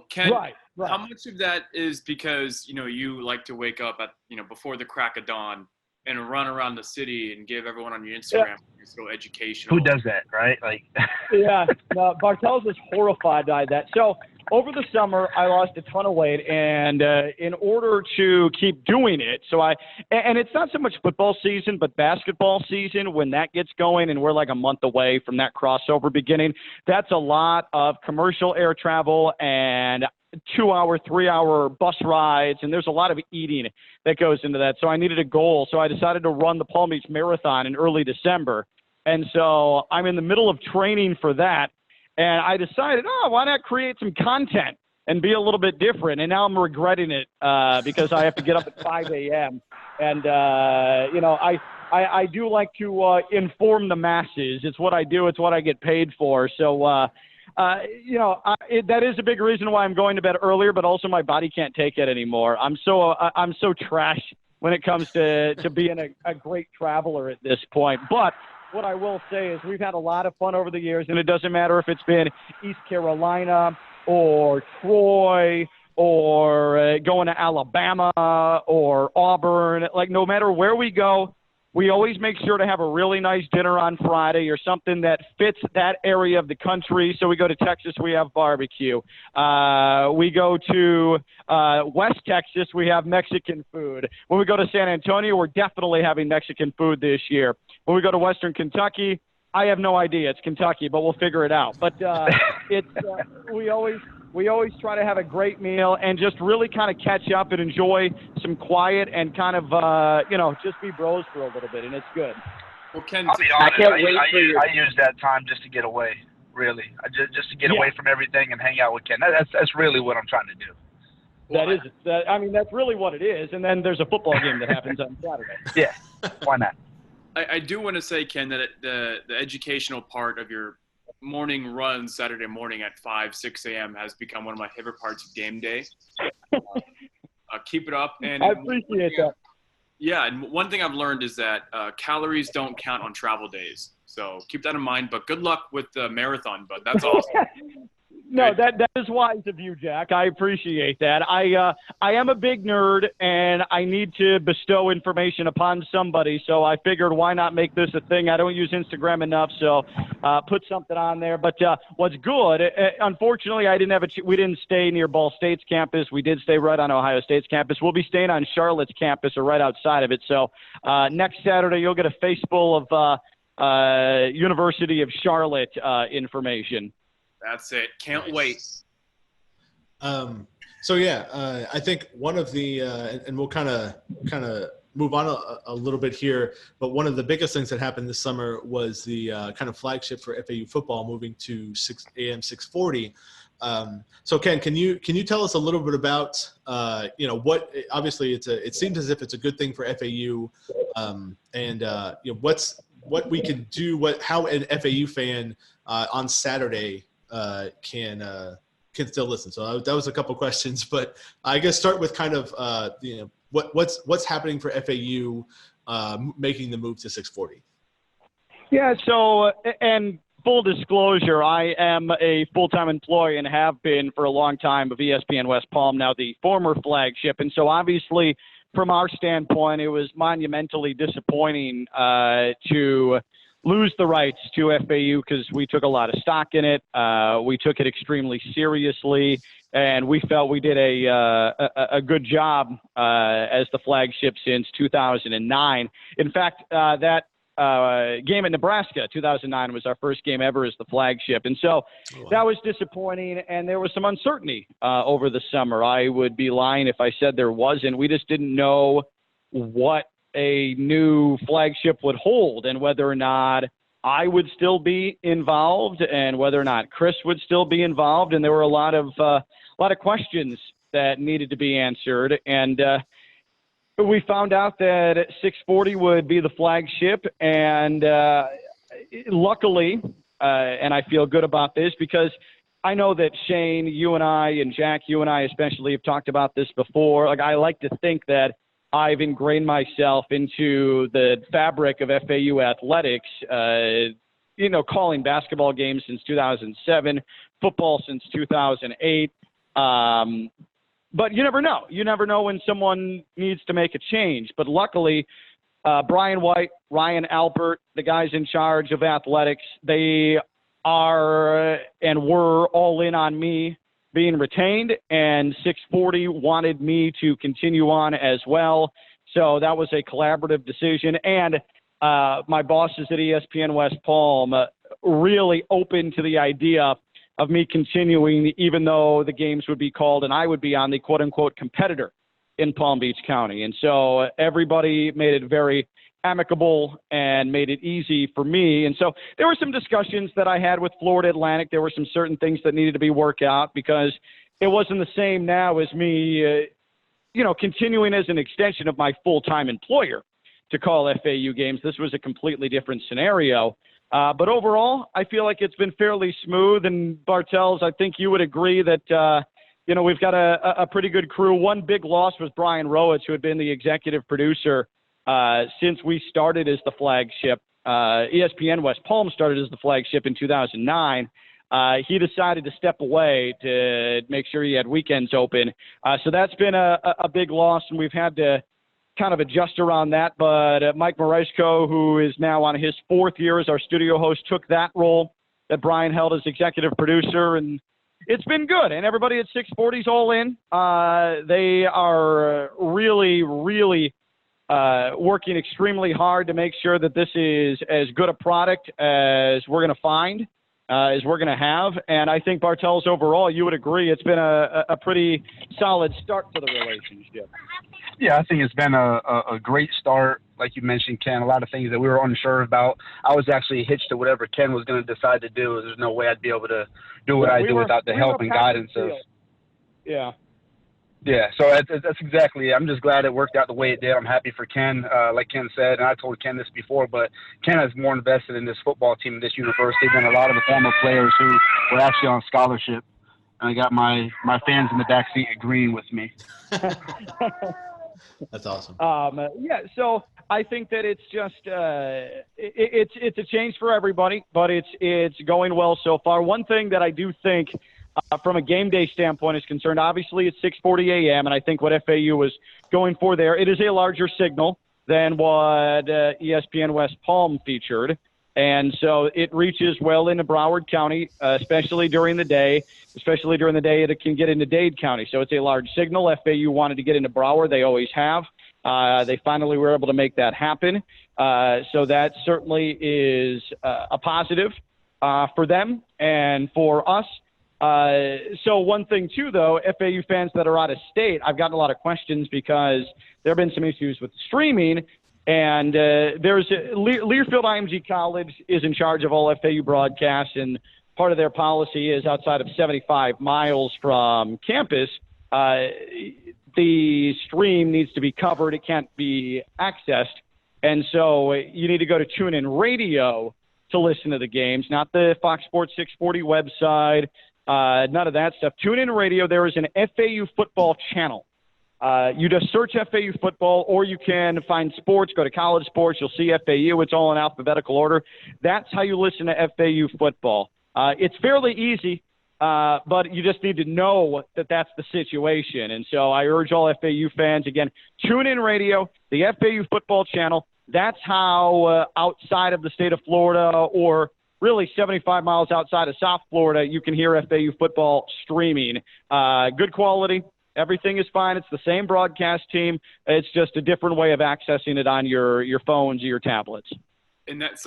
Ken, right. How much of that is because, you like to wake up at, before the crack of dawn and run around the city and give everyone on your Instagram so educational? Who does that, right? Like, yeah, no, Bartels is horrified by that. So over the summer, I lost a ton of weight, and in order to keep doing it, and it's not so much football season, but basketball season, when that gets going, and we're like a month away from that crossover beginning, that's a lot of commercial air travel and 2-hour, 3-hour bus rides, and there's a lot of eating that goes into that. So I needed a goal. So I decided to run the Palm Beach Marathon in early December. And so I'm in the middle of training for that. And I decided, why not create some content and be a little bit different? And now I'm regretting it because I have to get up at 5 a.m. And, I do like to inform the masses. It's what I do. It's what I get paid for. So, that is a big reason why I'm going to bed earlier, but also my body can't take it anymore. I'm so trash when it comes to being a great traveler at this point. But what I will say is we've had a lot of fun over the years, and it doesn't matter if it's been East Carolina or Troy or going to Alabama or Auburn. Like, no matter where we go, we always make sure to have a really nice dinner on Friday or something that fits that area of the country. So we go to Texas, we have barbecue. We go to West Texas, we have Mexican food. When we go to San Antonio, we're definitely having Mexican food this year. When we go to Western Kentucky, I have no idea. It's Kentucky, but we'll figure it out. But we always try to have a great meal and just really kind of catch up and enjoy some quiet and kind of, just be bros for a little bit, and it's good. Well, Ken, I'll be honest, I use that time just to get away, really. Just to get away from everything and hang out with Ken. That's really what I'm trying to do. That's really what it is. And then there's a football game that happens on Saturday. Yeah, why not? I do want to say, Ken, that the educational part of your morning run Saturday morning at 6 a.m. has become one of my favorite parts of game day. Keep it up. And I appreciate that. Yeah, and one thing I've learned is that calories don't count on travel days. So keep that in mind. But good luck with the marathon, bud. That's awesome. No, that is wise of you, Jack. I appreciate that. I am a big nerd, and I need to bestow information upon somebody, so I figured why not make this a thing. I don't use Instagram enough, so put something on there. But what's good, unfortunately, we didn't stay near Ball State's campus. We did stay right on Ohio State's campus. We'll be staying on Charlotte's campus or right outside of it. So next Saturday, you'll get a face full of University of Charlotte information. That's it. Can't wait. I think one of the and we'll kind of move on a little bit here, but one of the biggest things that happened this summer was the kind of flagship for FAU football moving to 6 a.m. 6:40. So Ken, can you tell us a little bit about what obviously it seems as if it's a good thing for FAU, what we can do, how an FAU fan on Saturday can still listen. So that was a couple questions, but I guess start with kind of what's happening for FAU making the move to 6:40. Yeah. So and full disclosure, I am a full-time employee and have been for a long time of ESPN West Palm, now the former flagship, and so obviously from our standpoint, it was monumentally disappointing to lose the rights to FAU because we took a lot of stock in it. We took it extremely seriously, and we felt we did a good job as the flagship since 2009. In fact, that game at Nebraska, 2009, was our first game ever as the flagship. And so that was disappointing, and there was some uncertainty over the summer. I would be lying if I said there wasn't. We just didn't know what a new flagship would hold and whether or not I would still be involved and whether or not Kris would still be involved. And there were a lot of questions that needed to be answered. And we found out that 6:40 would be the flagship. And luckily, and I feel good about this because I know that Shane, you and I, and Jack, you and I especially have talked about this before. Like, I like to think that I've ingrained myself into the fabric of FAU athletics, calling basketball games since 2007, football since 2008. But you never know. You never know when someone needs to make a change. But luckily, Brian White, Ryan Albert, the guys in charge of athletics, they are and were all in on me being retained, and 6:40 wanted me to continue on as well. So that was a collaborative decision. And my bosses at ESPN West Palm really open to the idea of me continuing, even though the games would be called and I would be on the quote-unquote competitor in Palm Beach County. And so everybody made it very amicable and made it easy for me. And so there were some discussions that I had with Florida Atlantic. There were some certain things that needed to be worked out because it wasn't the same now as me, continuing as an extension of my full-time employer to call FAU games. This was a completely different scenario. But overall, I feel like it's been fairly smooth. And Bartels, I think you would agree that, we've got a pretty good crew. One big loss was Brian Rowitz, who had been the executive producer since we started as the flagship. ESPN West Palm started as the flagship in 2009. He decided to step away to make sure he had weekends open. So that's been a big loss, and we've had to kind of adjust around that. But Mike Maresko, who is now on his fourth year as our studio host, took that role that Brian held as executive producer, and it's been good. And everybody at 640 is all in. They are really, really working extremely hard to make sure that this is as good a product as we're going to find, as we're going to have. And I think, Bartels, overall, you would agree it's been a pretty solid start to the relationship. Yeah, I think it's been a great start. Like you mentioned, Ken, a lot of things that we were unsure about. I was actually hitched to whatever Ken was going to decide to do. There's no way I'd be able to do what I do without the help and guidance of. Yeah. Yeah, so that's exactly it. I'm just glad it worked out the way it did. I'm happy for Ken, like Ken said, and I told Ken this before, but Ken is more invested in this football team and this university than a lot of the former players who were actually on scholarship. And I got my fans in the backseat agreeing with me. That's awesome. Yeah, so I think that it's just it's a change for everybody, but it's going well so far. One thing that I do think from a game day standpoint is concerned, obviously it's 6:40 a.m., and I think what FAU was going for there, it is a larger signal than what ESPN West Palm featured. And so it reaches well into Broward County, especially during the day. Especially during the day, it can get into Dade County. So it's a large signal. FAU wanted to get into Broward. They always have. They finally were able to make that happen. So that certainly is a positive for them and for us. So one thing, too, though, FAU fans that are out of state, I've gotten a lot of questions because there have been some issues with streaming. And Learfield IMG College is in charge of all FAU broadcasts, and part of their policy is outside of 75 miles from campus, the stream needs to be covered. It can't be accessed. And so you need to go to TuneIn Radio to listen to the games, not the Fox Sports 640 website, none of that stuff. TuneIn Radio, there is an FAU football channel. You just search FAU football, or you can find sports, go to college sports, you'll see FAU. It's all in alphabetical order. That's how you listen to FAU football. It's fairly easy, but you just need to know that that's the situation. And so I urge all FAU fans, again, tune in radio, the FAU football channel. That's how outside of the state of Florida, or really 75 miles outside of South Florida, you can hear FAU football streaming. Good quality. Everything is fine. It's the same broadcast team. It's just a different way of accessing it on your phones or your tablets. And that's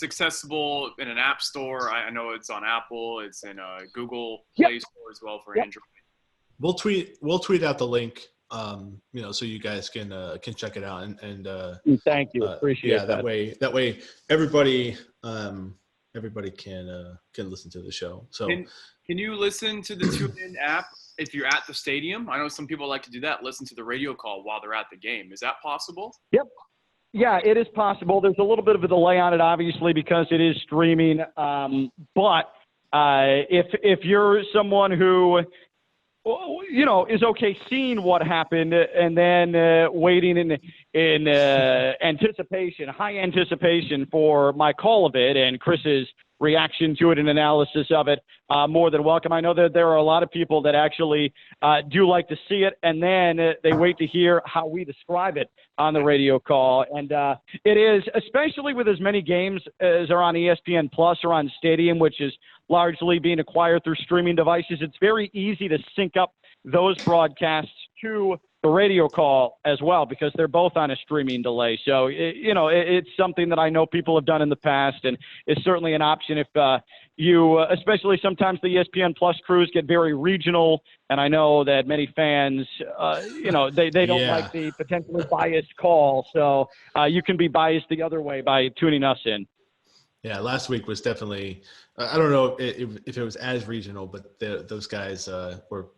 accessible in an app store. I know it's on Apple. It's in Google Play Store as well for Android. We'll tweet out the link, so you guys can check it out and thank you. Appreciate that. That way everybody can listen to the show. So can you listen to the TuneIn app if you're at the stadium? I know some people like to do that, listen to the radio call while they're at the game. Is that possible? Yep. Yeah, it is possible. There's a little bit of a delay on it, obviously, because it is streaming. But if you're someone who, is okay seeing what happened and then waiting in anticipation, high anticipation for my call of it and Chris's reaction to it and analysis of it, more than welcome. I know that there are a lot of people that actually do like to see it, and then they wait to hear how we describe it on the radio call. And it is, especially with as many games as are on ESPN Plus or on Stadium, which is largely being acquired through streaming devices, it's very easy to sync up those broadcasts to the radio call as well, because they're both on a streaming delay. So, it's something that I know people have done in the past, and it's certainly an option if you, especially sometimes the ESPN Plus crews get very regional, and I know that many fans, they don't like the potentially biased call. So you can be biased the other way by tuning us in. Yeah, last week was definitely I don't know if it was as regional, but those guys were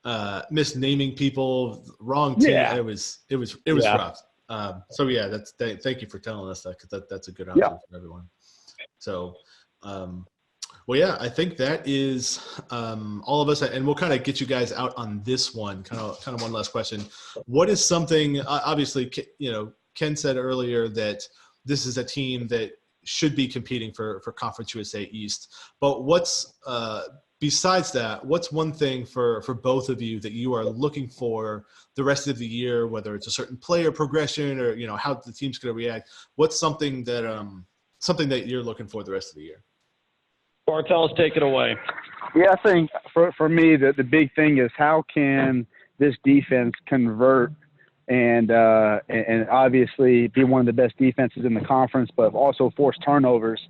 misnaming people, wrong team. Yeah. It was rough. Thank you for telling us that, because that's a good option for everyone. So, I think that is all of us, and we'll kind of get you guys out on this one. Kind of one last question. What is something? Obviously, Ken said earlier that this is a team that should be competing for Conference USA East. But what's besides that, what's one thing for both of you that you are looking for the rest of the year, whether it's a certain player progression or how the team's going to react? What's something that you're looking for the rest of the year? Bartels, take it away. Yeah, I think for me the big thing is how can this defense convert and obviously be one of the best defenses in the conference, but also force turnovers.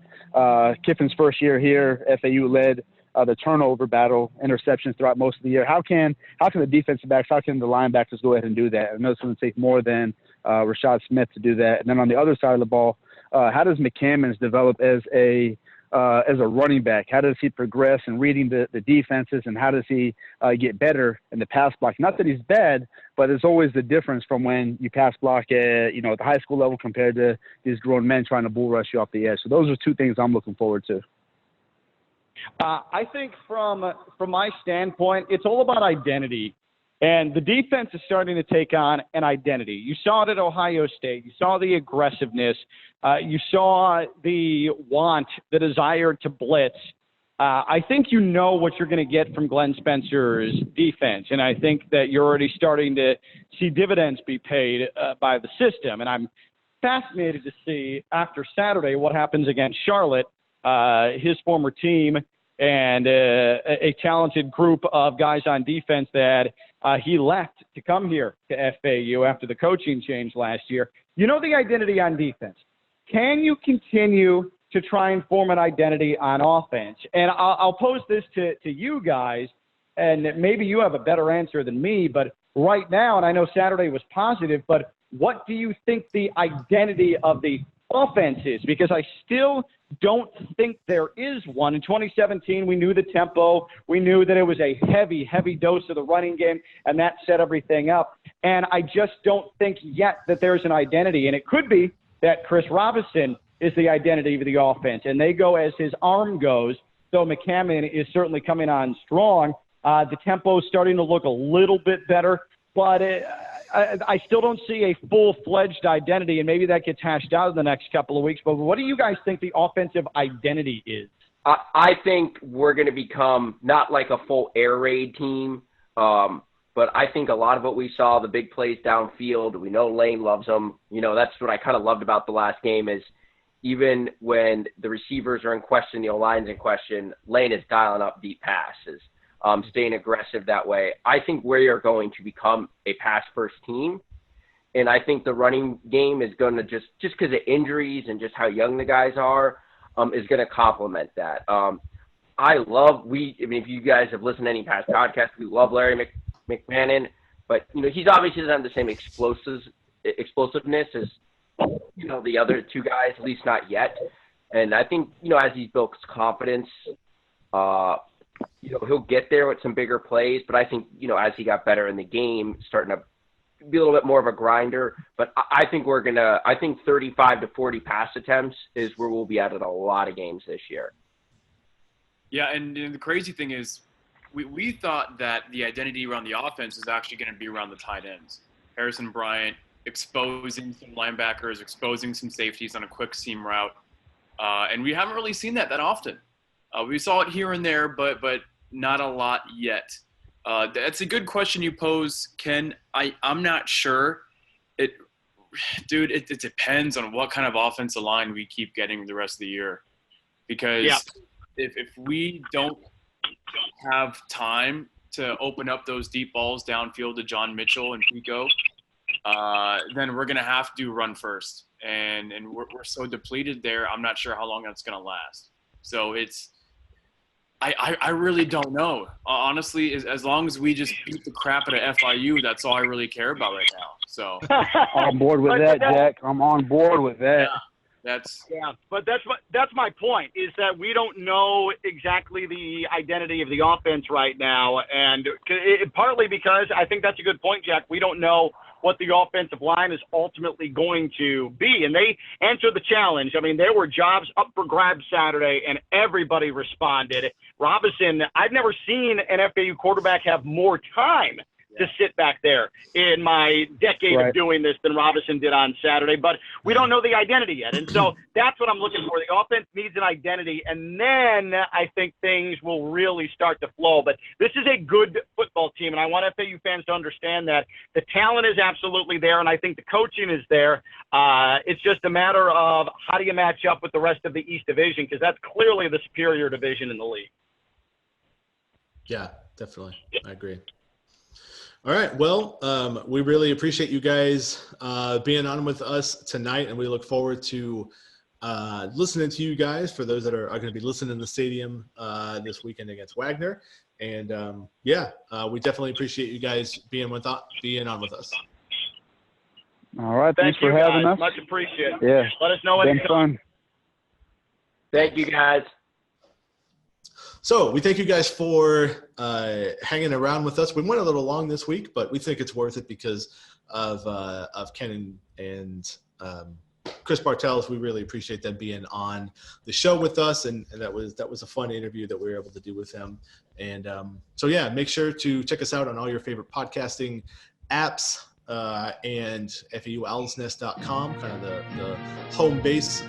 Kiffin's first year here, FAU led the turnover battle, interceptions throughout most of the year. How can the defensive backs, how can the linebackers go ahead and do that? I know it's going to take more than Rashad Smith to do that. And then on the other side of the ball, how does McCammons develop as a as a running back? How does he progress in reading the defenses, and how does he get better in the pass block? Not that he's bad, but there's always the difference from when you pass block at the high school level compared to these grown men trying to bull rush you off the edge. So those are two things I'm looking forward to. I think from my standpoint, it's all about identity. And the defense is starting to take on an identity. You saw it at Ohio State. You saw the aggressiveness. You saw the want, the desire to blitz. I think you know what you're going to get from Glenn Spencer's defense. And I think that you're already starting to see dividends be paid by the system. And I'm fascinated to see after Saturday what happens against Charlotte, his former team, and a talented group of guys on defense that he left to come here to FAU after the coaching change last year. You know the identity on defense. Can you continue to try and form an identity on offense? And I'll pose this to you guys, and maybe you have a better answer than me, but right now, and I know Saturday was positive, but what do you think the identity of the offense is? Because I still don't think there is one. In 2017, we knew the tempo. We knew that it was a heavy, heavy dose of the running game, and that set everything up. And I just don't think yet that there's an identity. And it could be that Chris Robinson is the identity of the offense, and they go as his arm goes. So McCammon is certainly coming on strong. The tempo is starting to look a little bit better, but I still don't see a full-fledged identity, and maybe that gets hashed out in the next couple of weeks. But what do you guys think the offensive identity is? I think we're going to become not like a full air raid team, but I think a lot of what we saw, the big plays downfield, we know Lane loves them. That's what I kind of loved about the last game is even when the receivers are in question, the O-line's in question, Lane is dialing up deep passes. Staying aggressive that way. I think we are going to become a pass-first team, and I think the running game is going to just because of injuries and just how young the guys are, is going to complement that. If you guys have listened to any past podcasts, we love Larry McMahon, but he's obviously doesn't have the same explosiveness as the other two guys, at least not yet. And I think as he builds confidence. He'll get there with some bigger plays, but I think, as he got better in the game, starting to be a little bit more of a grinder. But I think I think 35 to 40 pass attempts is where we'll be at in a lot of games this year. Yeah, and the crazy thing is we thought that the identity around the offense is actually going to be around the tight ends. Harrison Bryant exposing some linebackers, exposing some safeties on a quick seam route. And we haven't really seen that often. We saw it here and there, but not a lot yet. That's a good question you pose, Ken. I'm not sure. It depends on what kind of offensive line we keep getting the rest of the year. Because if we don't have time to open up those deep balls downfield to John Mitchell and Pico, then we're going to have to run first. And we're so depleted there, I'm not sure how long that's going to last. So I really don't know. Honestly, as long as we just beat the crap out of FIU, that's all I really care about right now. So on board with that, Jack. I'm on board with that. But that's my point, is that we don't know exactly the identity of the offense right now, and partly because I think that's a good point, Jack. We don't know what the offensive line is ultimately going to be, and they answered the challenge. I mean, there were jobs up for grabs Saturday, and everybody responded. Robinson, I've never seen an FAU quarterback have more time to sit back there in my decade of doing this than Robinson did on Saturday, but we don't know the identity yet. And so that's what I'm looking for. The offense needs an identity, and then I think things will really start to flow. But this is a good football team, and I want FAU fans to understand that the talent is absolutely there, and I think the coaching is there. It's just a matter of how do you match up with the rest of the East Division, because that's clearly the superior division in the league. Yeah, definitely. I agree. All right. Well, we really appreciate you guys being on with us tonight, and we look forward to listening to you guys for those that are going to be listening in the stadium this weekend against Wagner. And, we definitely appreciate you guys being on with us. All right. Thanks for having us. Much appreciated. Yeah. Let us know when it's fun. Thank you, guys. So we thank you guys for hanging around with us. We went a little long this week, but we think it's worth it because of Ken and Kris Bartels. We really appreciate them being on the show with us, and that was a fun interview that we were able to do with them. And so yeah, make sure to check us out on all your favorite podcasting apps. And FAUOwlsNest.com, kind of the home base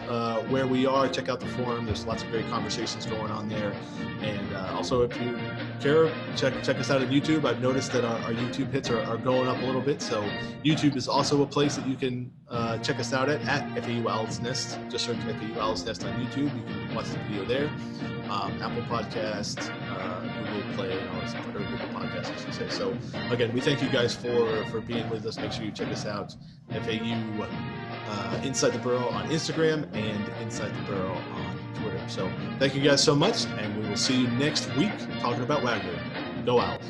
where we are. Check out the forum. There's lots of great conversations going on there. And also, if you care, check us out on YouTube. I've noticed that our YouTube hits are going up a little bit. So YouTube is also a place that you can check us out at FAU Owls Nest. Just search FAU Owls Nest on YouTube. You can watch the video there. Apple Podcast, Google Play, and all this stuff, or Google Podcasts, I should say. So again, we thank you guys for being with us. Make sure you check us out, FAU Inside the Burrow on Instagram and Inside the Burrow on Twitter. So thank you guys so much, and we will see you next week talking about Wagner. Go Owls.